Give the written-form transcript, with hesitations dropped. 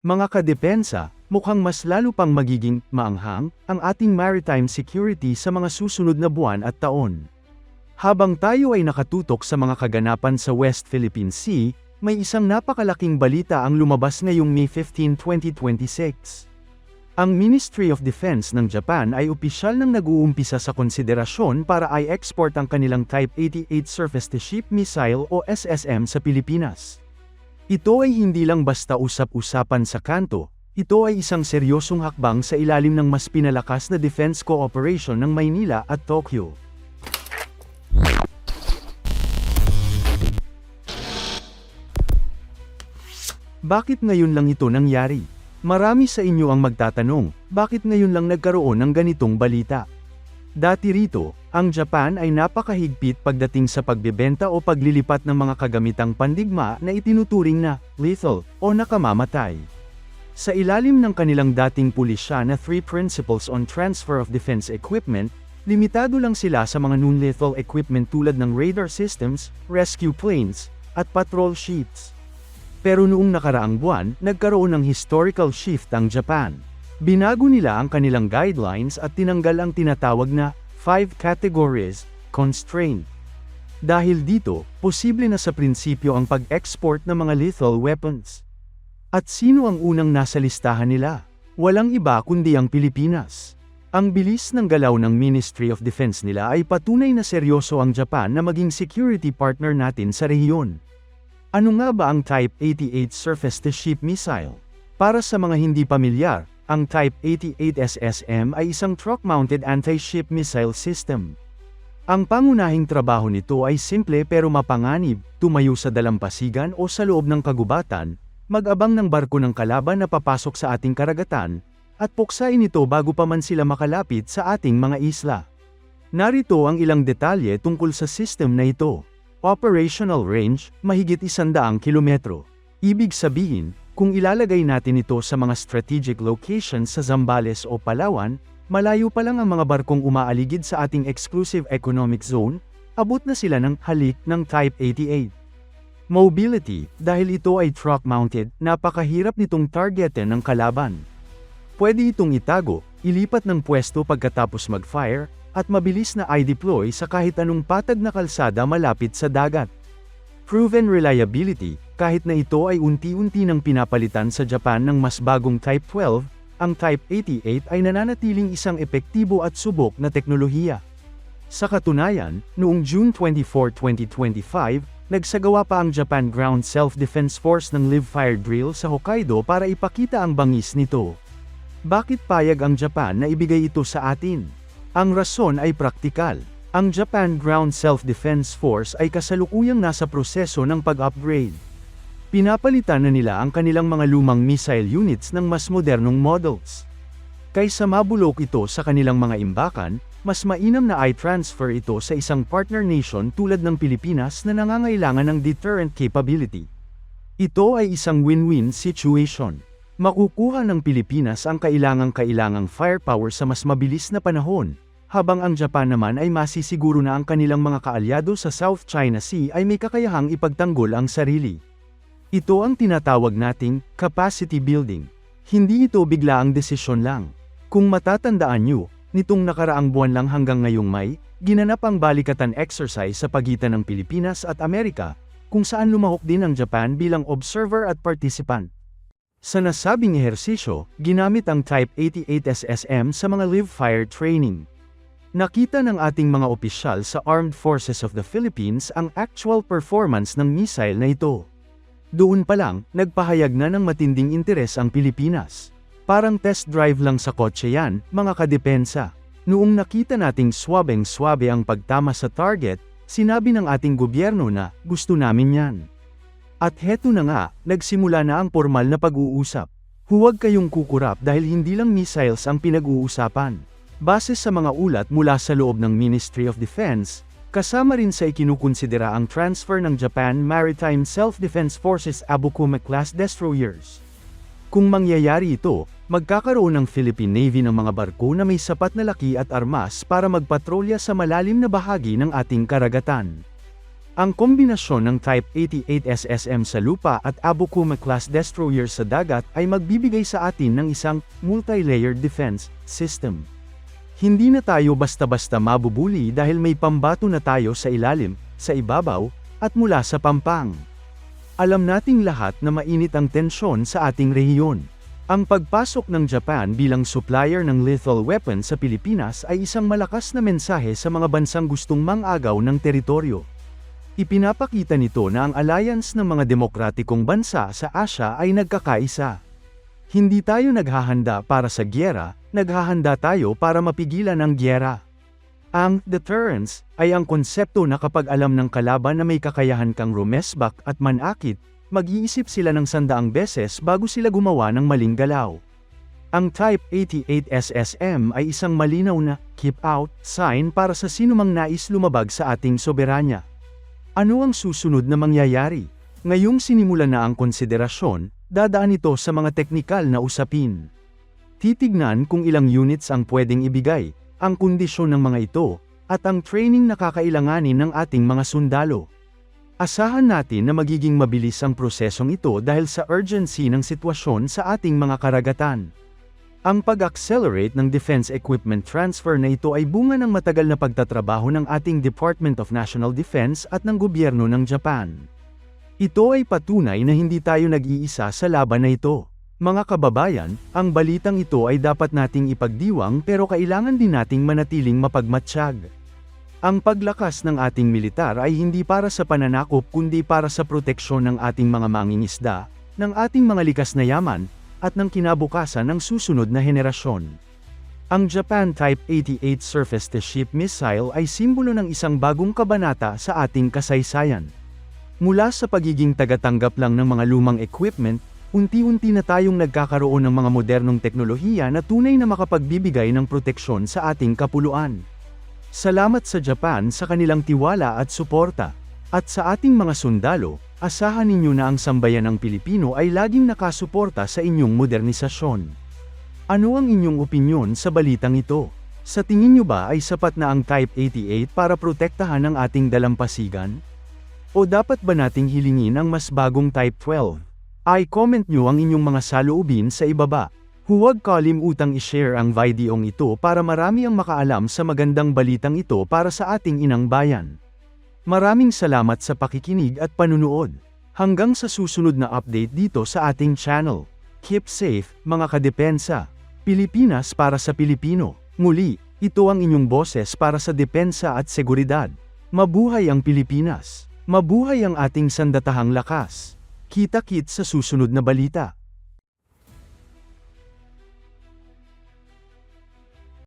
Mga kadepensa, mukhang mas lalo pang magiging maanghang ang ating maritime security sa mga susunod na buwan at taon. Habang tayo ay nakatutok sa mga kaganapan sa West Philippine Sea, may isang napakalaking balita ang lumabas ngayong May 15, 2026. Ang Ministry of Defense ng Japan ay opisyal nang nag-uumpisa sa konsiderasyon para i-export ang kanilang Type 88 Surface-to-Ship Missile o SSM sa Pilipinas. Ito ay hindi lang basta usap-usapan sa kanto, ito ay isang seryosong hakbang sa ilalim ng mas pinalakas na defense cooperation ng Maynila at Tokyo. Bakit ngayon lang ito nangyari? Marami sa inyo ang magtatanong, bakit ngayon lang nagkaroon ng ganitong balita? Dati rito, ang Japan ay napakahigpit pagdating sa pagbebenta o paglilipat ng mga kagamitang pandigma na itinuturing na lethal o nakamamatay. Sa ilalim ng kanilang dating pulisya na 3 Principles on Transfer of Defense Equipment, limitado lang sila sa mga non-lethal equipment tulad ng radar systems, rescue planes, at patrol ships. Pero noong nakaraang buwan, nagkaroon ng historical shift ang Japan. Binago nila ang kanilang guidelines at tinanggal ang tinatawag na 5 categories constraint. Dahil dito, posible na sa prinsipyo ang pag-export ng mga lethal weapons. At sino ang unang nasa listahan nila? Walang iba kundi ang Pilipinas. Ang bilis ng galaw ng Ministry of Defense nila ay patunay na seryoso ang Japan na maging security partner natin sa rehiyon. Ano nga ba ang Type 88 Surface-to-Ship Missile? Para sa mga hindi pamilyar, ang Type 88 SSM ay isang truck-mounted anti-ship missile system. Ang pangunahing trabaho nito ay simple pero mapanganib, tumayo sa dalampasigan o sa loob ng kagubatan, mag-abang ng barko ng kalaban na papasok sa ating karagatan, at puksain ito bago pa man sila makalapit sa ating mga isla. Narito ang ilang detalye tungkol sa system na ito. Operational range, mahigit 100 kilometro. Ibig sabihin, kung ilalagay natin ito sa mga strategic locations sa Zambales o Palawan, malayo pa lang ang mga barkong umaaligid sa ating exclusive economic zone, abot na sila ng halik ng Type 88. Mobility, dahil ito ay truck-mounted, napakahirap nitong targetin ng kalaban. Pwede itong itago, ilipat ng pwesto pagkatapos mag-fire, at mabilis na i-deploy sa kahit anong patag na kalsada malapit sa dagat. Proven reliability, kahit na ito ay unti-unti nang pinapalitan sa Japan ng mas bagong Type 12, ang Type 88 ay nananatiling isang epektibo at subok na teknolohiya. Sa katunayan, noong June 24, 2025, nagsagawa pa ang Japan Ground Self-Defense Force ng live fire drill sa Hokkaido para ipakita ang bangis nito. Bakit payag ang Japan na ibigay ito sa atin? Ang rason ay praktikal. Ang Japan Ground Self-Defense Force ay kasalukuyang nasa proseso ng pag-upgrade. Pinapalitan na nila ang kanilang mga lumang missile units ng mas modernong models. Kaysa mabulok ito sa kanilang mga imbakan, mas mainam na i-transfer ito sa isang partner nation tulad ng Pilipinas na nangangailangan ng deterrent capability. Ito ay isang win-win situation. Makukuha ng Pilipinas ang kailangang firepower sa mas mabilis na panahon, habang ang Japan naman ay masisiguro na ang kanilang mga kaalyado sa South China Sea ay may kakayahang ipagtanggol ang sarili. Ito ang tinatawag nating capacity building. Hindi ito biglaang desisyon lang. Kung matatandaan nyo, nitong nakaraang buwan lang hanggang ngayong May, ginanap ang balikatan exercise sa pagitan ng Pilipinas at Amerika, kung saan lumahok din ang Japan bilang observer at participant. Sa nasabing ehersisyo, ginamit ang Type 88 SSM sa mga live fire training. Nakita ng ating mga opisyal sa Armed Forces of the Philippines ang actual performance ng missile na ito. Doon pa lang, nagpahayag na ng matinding interes ang Pilipinas. Parang test drive lang sa kotse yan, mga kadepensa. Noong nakita nating swabeng-swabe ang pagtama sa target, sinabi ng ating gobyerno na, gusto namin yan. At heto na nga, nagsimula na ang formal na pag-uusap. Huwag kayong kukurap dahil hindi lang missiles ang pinag-uusapan. Base sa mga ulat mula sa loob ng Ministry of Defense, kasama rin sa ikinukonsidera ang transfer ng Japan Maritime Self-Defense Forces Abukuma-class destroyers. Kung mangyayari ito, magkakaroon ng Philippine Navy ng mga barko na may sapat na laki at armas para magpatrolya sa malalim na bahagi ng ating karagatan. Ang kombinasyon ng Type 88 SSM sa lupa at Abukuma-class destroyer sa dagat ay magbibigay sa atin ng isang multi-layered defense system. Hindi na tayo basta-basta mabubuli dahil may pambato na tayo sa ilalim, sa ibabaw, at mula sa pampang. Alam nating lahat na mainit ang tensyon sa ating rehiyon. Ang pagpasok ng Japan bilang supplier ng lethal weapon sa Pilipinas ay isang malakas na mensahe sa mga bansang gustong mang-agaw ng teritoryo. Ipinapakita nito na ang alliance ng mga demokratikong bansa sa Asya ay nagkakaisa. Hindi tayo naghahanda para sa giyera, naghahanda tayo para mapigilan ang giyera. Ang deterrence ay ang konsepto na kapag alam ng kalaban na may kakayahan kang rumesbak at manakit, mag-iisip sila ng 100 beses bago sila gumawa ng maling galaw. Ang Type 88 SSM ay isang malinaw na keep out sign para sa sinumang nais lumabag sa ating soberanya. Ano ang susunod na mangyayari? Ngayong sinimulan na ang konsiderasyon, dadaan ito sa mga teknikal na usapin. Titignan kung ilang units ang pwedeng ibigay, ang kondisyon ng mga ito, at ang training na kakailanganin ng ating mga sundalo. Asahan natin na magiging mabilis ang prosesong ito dahil sa urgency ng sitwasyon sa ating mga karagatan. Ang pag-accelerate ng defense equipment transfer na ito ay bunga ng matagal na pagtatrabaho ng ating Department of National Defense at ng gobyerno ng Japan. Ito ay patunay na hindi tayo nag-iisa sa laban na ito. Mga kababayan, ang balitang ito ay dapat nating ipagdiwang pero kailangan din nating manatiling mapagmatsyag. Ang paglakas ng ating militar ay hindi para sa pananakop kundi para sa proteksyon ng ating mga mangingisda, ng ating mga likas na yaman, at ng kinabukasan ng susunod na henerasyon. Ang Japan Type 88 surface-to-ship missile ay simbolo ng isang bagong kabanata sa ating kasaysayan. Mula sa pagiging tagatanggap lang ng mga lumang equipment, unti-unti na tayong nagkakaroon ng mga modernong teknolohiya na tunay na makapagbibigay ng proteksyon sa ating kapuluan. Salamat sa Japan sa kanilang tiwala at suporta. At sa ating mga sundalo, asahan ninyo na ang sambayan ng Pilipino ay laging nakasuporta sa inyong modernisasyon. Ano ang inyong opinyon sa balitang ito? Sa tingin nyo ba ay sapat na ang Type 88 para protektahan ang ating dalampasigan? O dapat ba nating hilingin ang mas bagong Type 12? I-comment nyo ang inyong mga saloobin sa ibaba. Huwag kalimutang i-share ang videong ito para marami ang makaalam sa magandang balitang ito para sa ating inang bayan. Maraming salamat sa pakikinig at panunood. Hanggang sa susunod na update dito sa ating channel. Keep safe, mga kadepensa. Pilipinas para sa Pilipino. Muli, ito ang inyong boses para sa depensa at seguridad. Mabuhay ang Pilipinas. Mabuhay ang ating sandatahang lakas. Kita-kits sa susunod na balita.